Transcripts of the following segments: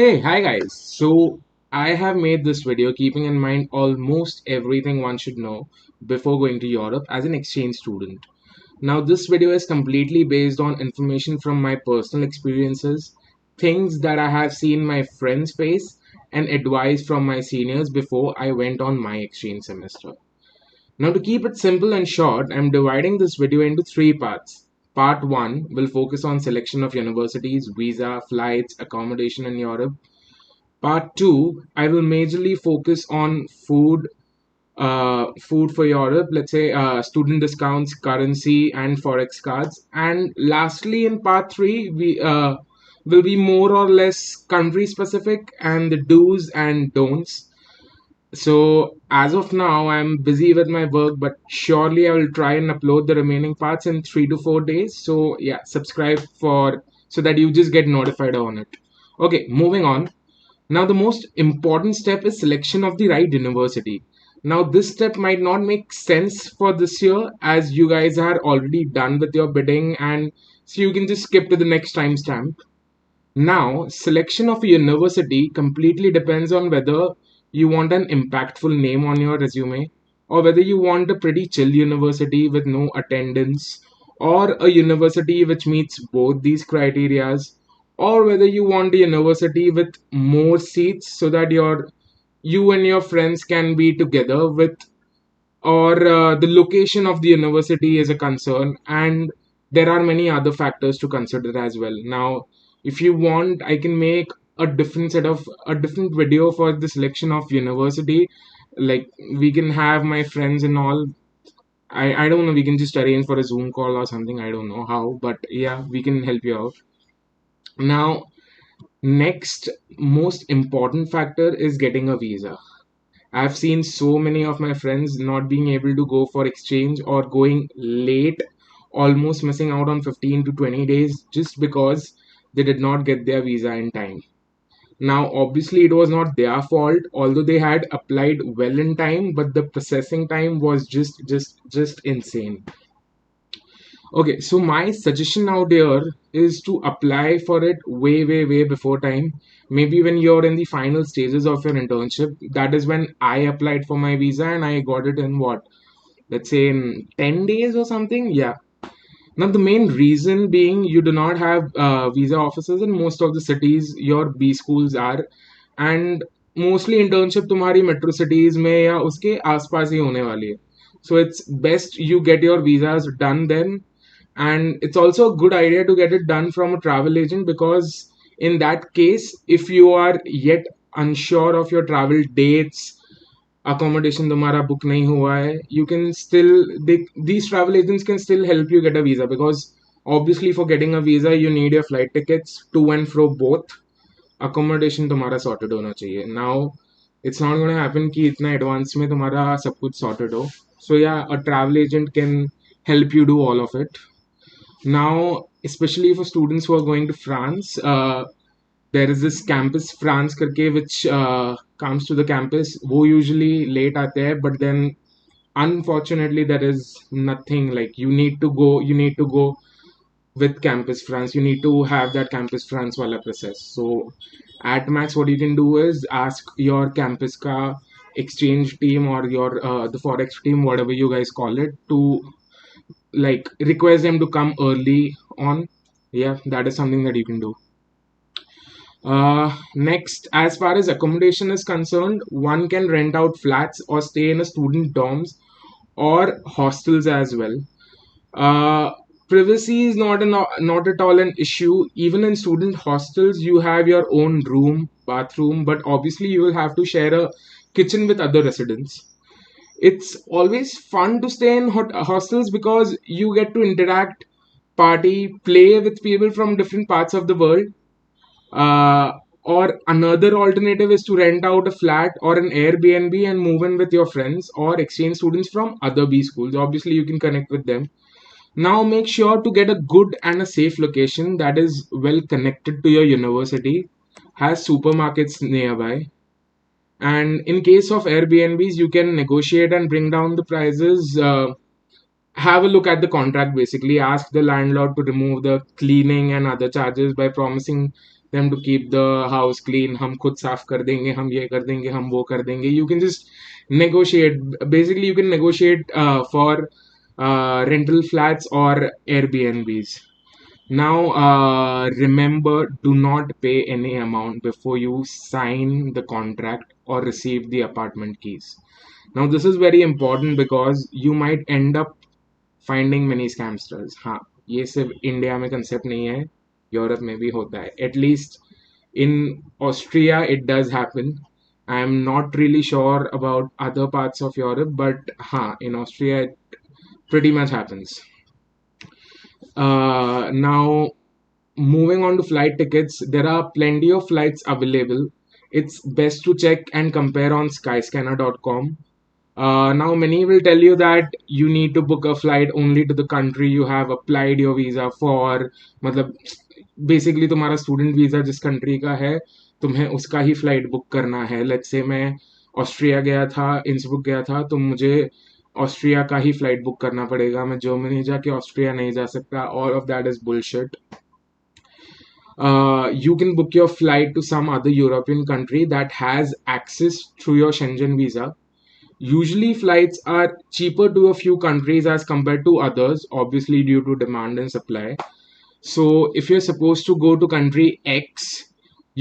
Hi guys. So I have made this video keeping in mind almost everything one should know before going to Europe as an exchange student. Now this video is completely based on information from my personal experiences, things that I have seen my friends face, and advice from my seniors before I went on my exchange semester. Now, to keep it simple and short, I'm dividing this video into three parts. Part 1 will focus on selection of universities, visa, flights, accommodation in Europe. Part 2, I will majorly focus on food for Europe, let's say student discounts, currency, and forex cards. And lastly, in part 3, we will be more or less country specific and the do's and don'ts. So as of now, I'm busy with my work, but surely I will try and upload the remaining parts in 3 to 4 days. So yeah, subscribe for so that you just get notified on it. Okay, moving on. Now the most important step is selection of the right university. Now this step might not make sense for this year as you guys are already done with your bidding and so you can just skip to the next timestamp. Now, selection of a university completely depends on whether you want an impactful name on your resume or whether you want a pretty chill university with no attendance or a university which meets both these criterias or whether you want a university with more seats so that you and your friends can be together with or the location of the university is a concern, and there are many other factors to consider as well. Now if you want, I can make a different video for the selection of university. Like, we can have my friends and all. I don't know, we can just arrange for a Zoom call or something. I don't know how, but yeah, we can help you out. Now, next most important factor is getting a visa. I've seen so many of my friends not being able to go for exchange or going late, almost missing out on 15 to 20 days just because they did not get their visa in time. Now, obviously, it was not their fault, although they had applied well in time, but the processing time was just insane. Okay, so my suggestion out here is to apply for it way before time. Maybe when you're in the final stages of your internship, that is when I applied for my visa and I got it in what, let's say in 10 days or something. Yeah. Now, the main reason being you do not have visa offices in most of the cities your B schools are, and mostly internship तुम्हारी metro cities में या उसके आसपास ही होने वाली है. So it's best you get your visas done then, and it's also a good idea to get it done from a travel agent because in that case, if you are yet unsure of your travel dates, accommodation तुम्हारा book नहीं हुआ है, you can still these travel agents can still help you get a visa because obviously for getting a visa you need your flight tickets to and fro both. Accommodation तुम्हारा sorted होना चाहिए. Now it's not going to happen कि इतना advance में तुम्हारा सब कुछ sorted हो. So yeah, a travel agent can help you do all of it. Now, especially for students who are going to France, there is this campus France करके which comes to the campus. वो usually late आते हैं, but then unfortunately there is nothing like you need to go with campus France. You need to have that campus France wala process. So at max, what you can do is ask your campus ka exchange team or your the forex team, whatever you guys call it, to like request them to come early on. Yeah, that is something that you can do. Next, as far as accommodation is concerned, one can rent out flats or stay in a student dorms or hostels as well. uh, Privacy is not at all an issue. Even in student hostels you have your own room, bathroom, but obviously you will have to share a kitchen with other residents. It's always fun to stay in hostels because you get to interact, party, play with people from different parts of the world. Or another alternative is to rent out a flat or an Airbnb and move in with your friends or exchange students from other B schools. Obviously, you can connect with them. Now, make sure to get a good and a safe location that is well connected to your university, has supermarkets nearby, and in case of Airbnbs, you can negotiate and bring down the prices have a look at the contract. Basically ask the landlord to remove the cleaning and other charges by promising them to keep the house clean. हम खुद साफ कर देंगे, हम ये कर देंगे, हम वो कर देंगे. You can just negotiate. Basically you can negotiate for rental flats or Airbnbs. Now remember, do not pay any amount before you sign the contract or receive the apartment keys. Now this is very important because you might end up finding money scamsters. हाँ, ये सिर्फ India में concept नहीं है, Europe में भी होता है. At least in Austria it does happen. I am not really sure about other parts of Europe, but हाँ, in Austria it pretty much happens. Now, moving on to flight tickets, there are plenty of flights available. It's best to check and compare on skyscanner.com. Now, many will tell you that you need to book a flight only to the country you have applied your visa for. मतलब basically तुम्हारा student visa जिस country का है, तुम्हें उसका ही flight book करना है. Let's say मैं ऑस्ट्रिया गया था, इंसब्रुक गया था, तो मुझे ऑस्ट्रिया का ही फ्लाइट बुक करना पड़ेगा. मैं जर्मनी जाके ऑस्ट्रिया नहीं जा सकता. All of that is bullshit. You can book your flight to some other European country that has access through your Schengen visa. Usually, flights are cheaper to a few countries as compared to others, obviously, due to demand and supply. So, if you're supposed to go to country X,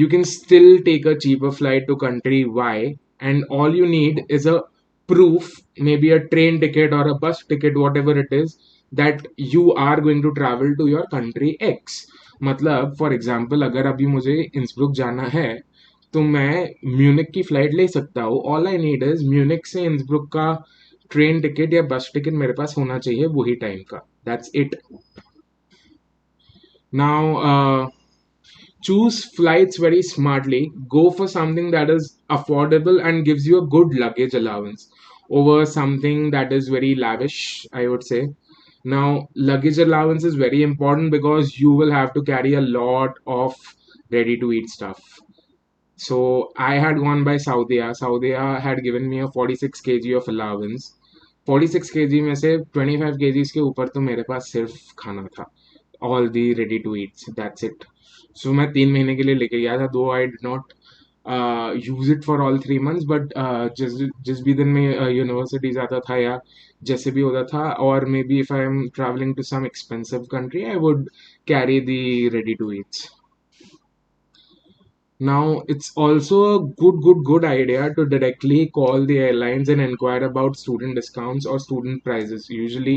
you can still take a cheaper flight to country Y, and all you need is a proof, maybe a train ticket or a bus ticket, whatever it is, that you are going to travel to your country X. मतलब for example अगर अभी मुझे Innsbruck जाना है तो मैं Munich की flight ले सकता हूँ. All I need is Munich से इंसब्रुक का ट्रेन टिकट या बस टिकट मेरे पास होना चाहिए वही टाइम का. That's it. Now choose flights very smartly. Go for something that is affordable and gives you a good luggage allowance over something that is very lavish, I would say. Now, luggage allowance is very important because you will have to carry a lot of ready to eat stuff. So, I had gone by Saudia. Saudia had given me a 46 kg of allowance. 46 kg में से 25 kgs के ऊपर तो मेरे पास सिर्फ खाना था. All the ready to eats, that's it. So मैं 3 महीने के लिए लेके गया था. दो I did not use it for all 3 months, but जिस भी दिन में यूनिवर्सिटी जाता था या जैसे भी होता था, और maybe if I am travelling to some expensive country, I would carry the ready to eats. Now, it's also a good idea to directly call the airlines and inquire about student discounts or student prices. Usually,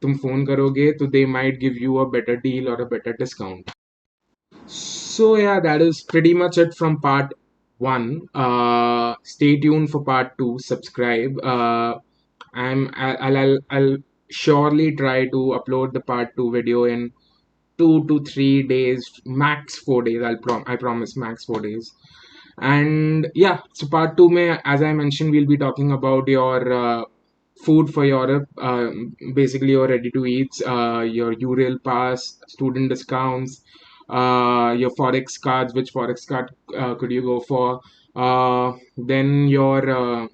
तुम phone करोगे तो they might give you a better deal or a better discount. So yeah, that is pretty much it from part one. Stay tuned for part two. Subscribe. I'll surely try to upload the part two video in 2 to 3 days, max 4 days. I promise max 4 days. And yeah, so part two, mein, as I mentioned, we'll be talking about your food for Europe, basically your ready to eats, your URL pass, student discounts, your forex cards, which forex card could you go for, then your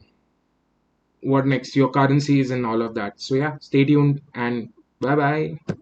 what next, your currencies and all of that. So yeah, stay tuned and bye bye.